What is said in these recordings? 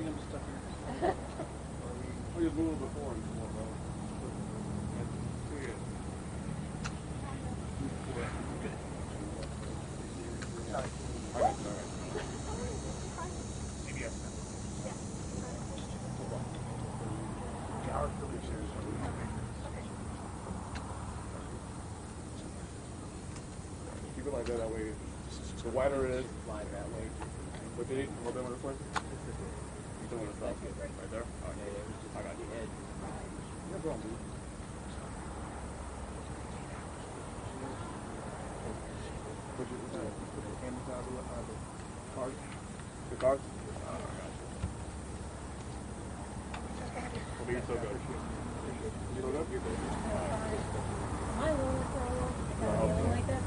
think I'm stuck here. We just moved before. Keep it like that way. The wider it is, line that way. What do you need? A little bit more this way? You don't want to stop right there? All right. I got you. No problem, dude. Put your hand inside the card. The card? Oh, I got you. Well, you're so good. You load up? You're good. My lower problem. Like that?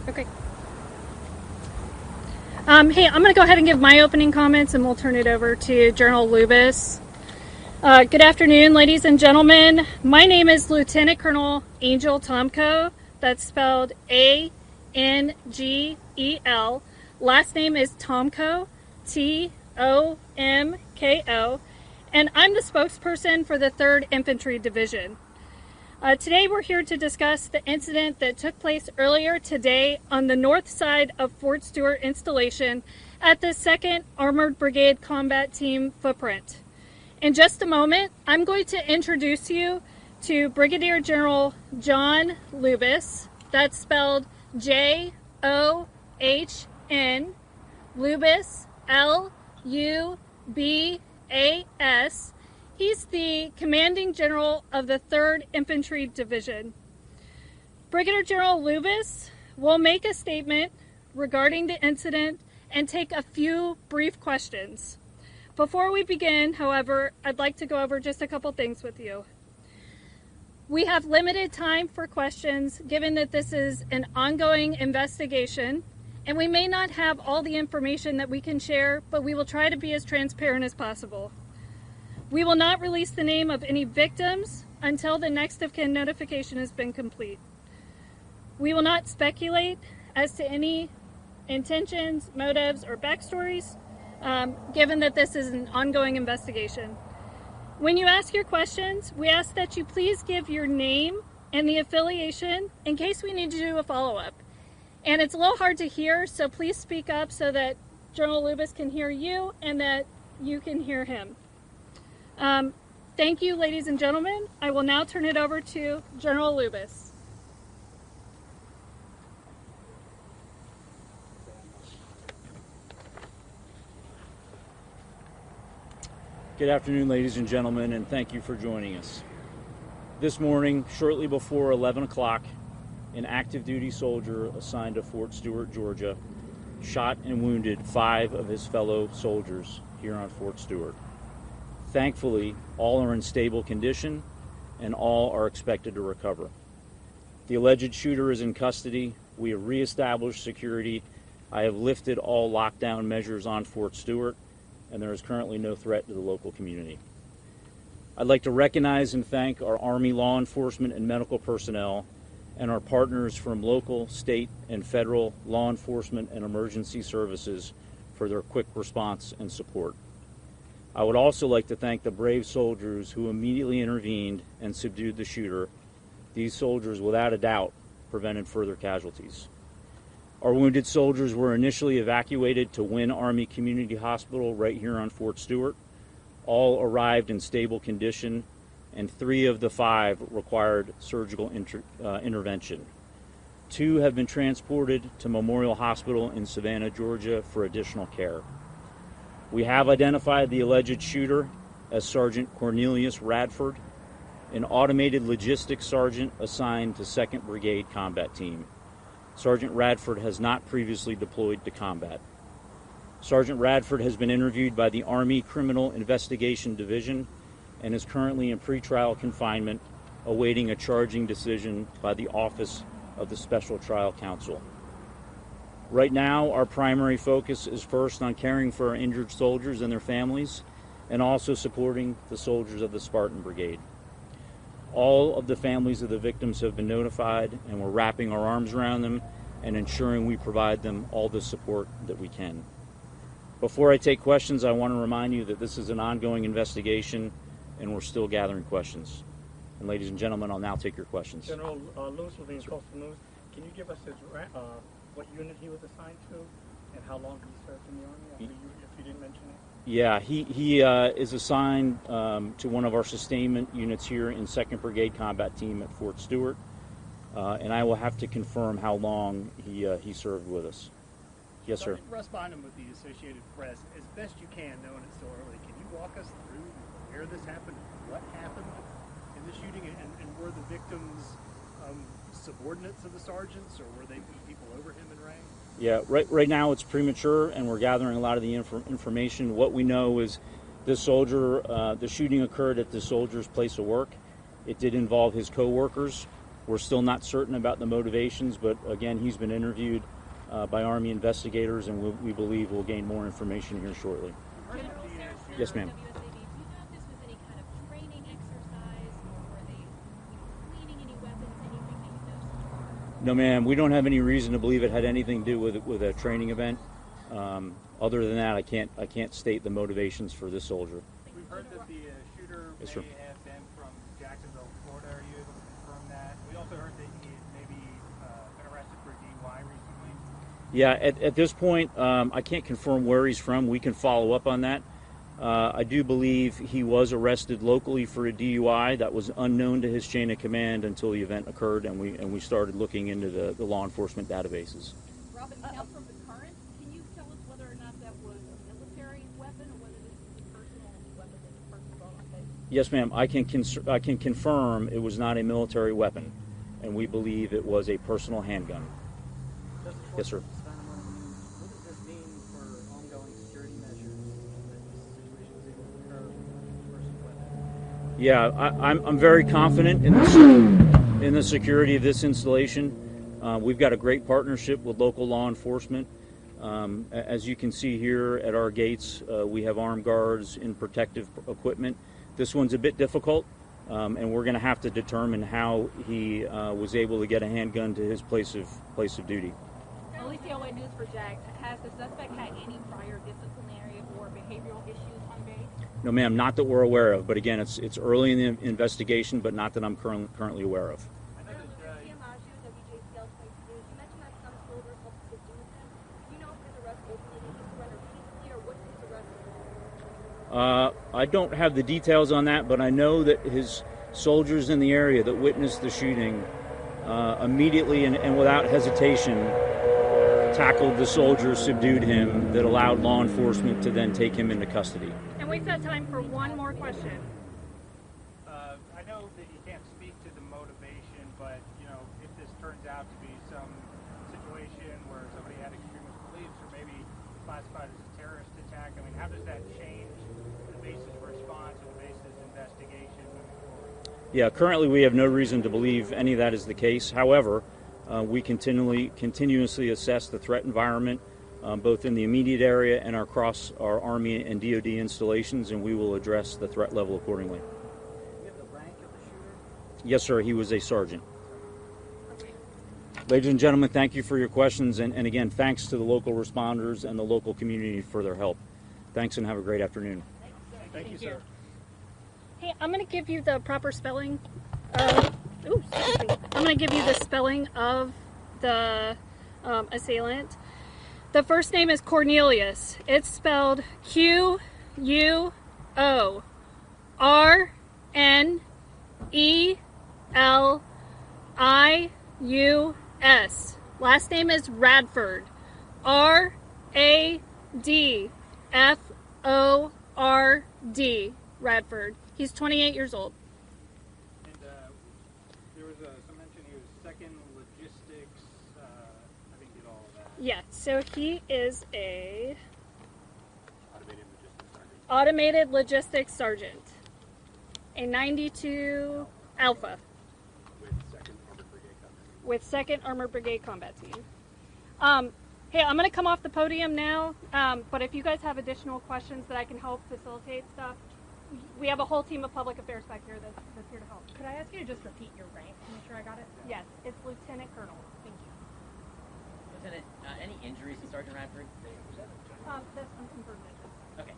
Okay. Hey, I'm going to go ahead and give my opening comments and we'll turn it over to General Lubas. Good afternoon, ladies and gentlemen. My name is Lieutenant Colonel Angel Tomko. That's spelled A-N-G-E-L. Last name is Tomko, T-O-M-K-O. And I'm the spokesperson for the 3rd Infantry Division. Today we're here to discuss the incident that took place earlier today on the north side of Fort Stewart installation at the 2nd Armored Brigade Combat Team footprint. In just a moment, I'm going to introduce you to Brigadier General John Lubas. That's spelled J-O-H-N, Lubas, L-U-B-A-S. He's the Commanding General of the 3rd Infantry Division. Brigadier General Lubas will make a statement regarding the incident and take a few brief questions. Before we begin, however, I'd like to go over just a couple things with you. We have limited time for questions given that this is an ongoing investigation and we may not have all the information that we can share, but we will try to be as transparent as possible. We will not release the name of any victims until the next of kin notification has been complete. We will not speculate as to any intentions, motives, or backstories, given that this is an ongoing investigation. When you ask your questions, we ask that you please give your name and the affiliation in case we need to do a follow-up. And it's a little hard to hear, so please speak up so that General Lubas can hear you and that you can hear him. Thank you, ladies and gentlemen. I will now turn it over to General Lubas. Good afternoon, ladies and gentlemen, and thank you for joining us. This morning, shortly before 11 o'clock, an active duty soldier assigned to Fort Stewart, Georgia, shot and wounded 5 of his fellow soldiers here on Fort Stewart. Thankfully, all are in stable condition and all are expected to recover. The alleged shooter is in custody. We have reestablished security. I have lifted all lockdown measures on Fort Stewart, and there is currently no threat to the local community. I'd like to recognize and thank our Army law enforcement and medical personnel and our partners from local, state, and federal law enforcement and emergency services for their quick response and support. I would also like to thank the brave soldiers who immediately intervened and subdued the shooter. These soldiers, without a doubt, prevented further casualties. Our wounded soldiers were initially evacuated to Wynn Army Community Hospital right here on Fort Stewart. All arrived in stable condition, and 3 of the 5 required surgical intervention. 2 have been transported to Memorial Hospital in Savannah, Georgia for additional care. We have identified the alleged shooter as Sergeant Cornelius Radford, an automated logistics sergeant assigned to 2nd Brigade Combat Team. Sergeant Radford has not previously deployed to combat. Sergeant Radford has been interviewed by the Army Criminal Investigation Division and is currently in pretrial confinement, awaiting a charging decision by the Office of the Special Trial Counsel. Right now, our primary focus is first on caring for our injured soldiers and their families, and also supporting the soldiers of the Spartan Brigade. All of the families of the victims have been notified, and we're wrapping our arms around them and ensuring we provide them all the support that we can. Before I take questions, I want to remind you that this is an ongoing investigation, and we're still gathering questions. And ladies and gentlemen, I'll now take your questions. General Lewis will be in Coastal News. Can you give us his what unit he was assigned to and how long he served in the Army? If you didn't mention it. Yeah, he is assigned to one of our sustainment units here in 2nd Brigade Combat Team at Fort Stewart, and I will have to confirm how long he served with us. Yes, sir. Russ Bynum with the Associated Press. As best you can, knowing it's so early, can you walk us through where this happened, what happened in the shooting, and were the victims subordinates of the sergeants, or were they people over him in rank? Yeah, right now it's premature, and we're gathering a lot of the information. What we know is this soldier, the shooting occurred at the soldier's place of work. It did involve his co-workers. We're still not certain about the motivations, but again, he's been interviewed by Army investigators, and we believe we'll gain more information here shortly. Yes, ma'am. No, ma'am. We don't have any reason to believe it had anything to do with a training event. Other than that, I can't state the motivations for this soldier. We've heard that the shooter Yes, may sir. have been from Jacksonville, Florida. Are you able to confirm that? We also heard that he had maybe been arrested for DUI recently. Yeah, at this point, I can't confirm where he's from. We can follow up on that. I do believe he was arrested locally for a DUI that was unknown to his chain of command until the event occurred, and we started looking into the law enforcement databases. Robin, now from the current, can you tell us whether or not that was a military weapon or whether this is a personal weapon that the person brought on base? Yes, ma'am. I can confirm it was not a military weapon, and we believe it was a personal handgun. Yes, sir. What does this mean for ongoing security measures that this situation is able to occur versus weapons? Yeah, I'm very confident in the security of this installation. We've got a great partnership with local law enforcement. As you can see here at our gates, we have armed guards in protective equipment. This one's a bit difficult, and we're going to have to determine how he was able to get a handgun to his place of duty. OCOA News for Jax, has the suspect had any prior disciplinary or behavioral issues on base? No, ma'am, not that we're aware of. But again, it's early in the investigation, but not that I'm currently aware of. I don't have the details on that, but I know that his soldiers in the area that witnessed the shooting immediately and without hesitation tackled the soldier, subdued him, that allowed law enforcement to then take him into custody. And we've got time for one more question. I know that you can't speak to the motivation, but if this turns out to be some situation where somebody had extremist beliefs or maybe classified as a terrorist attack, I mean, how does that change the basis of response and the basis of investigation moving forward? Yeah, currently we have no reason to believe any of that is the case. However, we continuously assess the threat environment, both in the immediate area and across our Army and DoD installations, and we will address the threat level accordingly. Do you have the rank of the shooter? Yes, sir. He was a sergeant. Ladies and gentlemen, thank you for your questions, and again, thanks to the local responders and the local community for their help. Thanks, and have a great afternoon. Thank you, sir. Hey, I'm going to give you the proper spelling. I'm going to give you the spelling of the assailant. The first name is Cornelius. It's spelled Q-U-O-R-N-E-L-I-U-S. Last name is Radford. R-A-D-F-O-R-D. R.D. Radford. He's 28 years old. And there was some mention he was second logistics. I didn't get all of that. Yeah, so he is a Automated logistics sergeant. a 92 Alpha With 2nd Armored Brigade Combat Team. with 2nd Armored Brigade Combat Team. Hey, I'm going to come off the podium now, but if you guys have additional questions that I can help facilitate stuff, we have a whole team of public affairs back here that's here to help. Could I ask you to just repeat your rank to make sure I got it? Yes, it's Lieutenant Colonel. Thank you. Lieutenant, any injuries to Sergeant Radford? That's unconfirmed. Okay.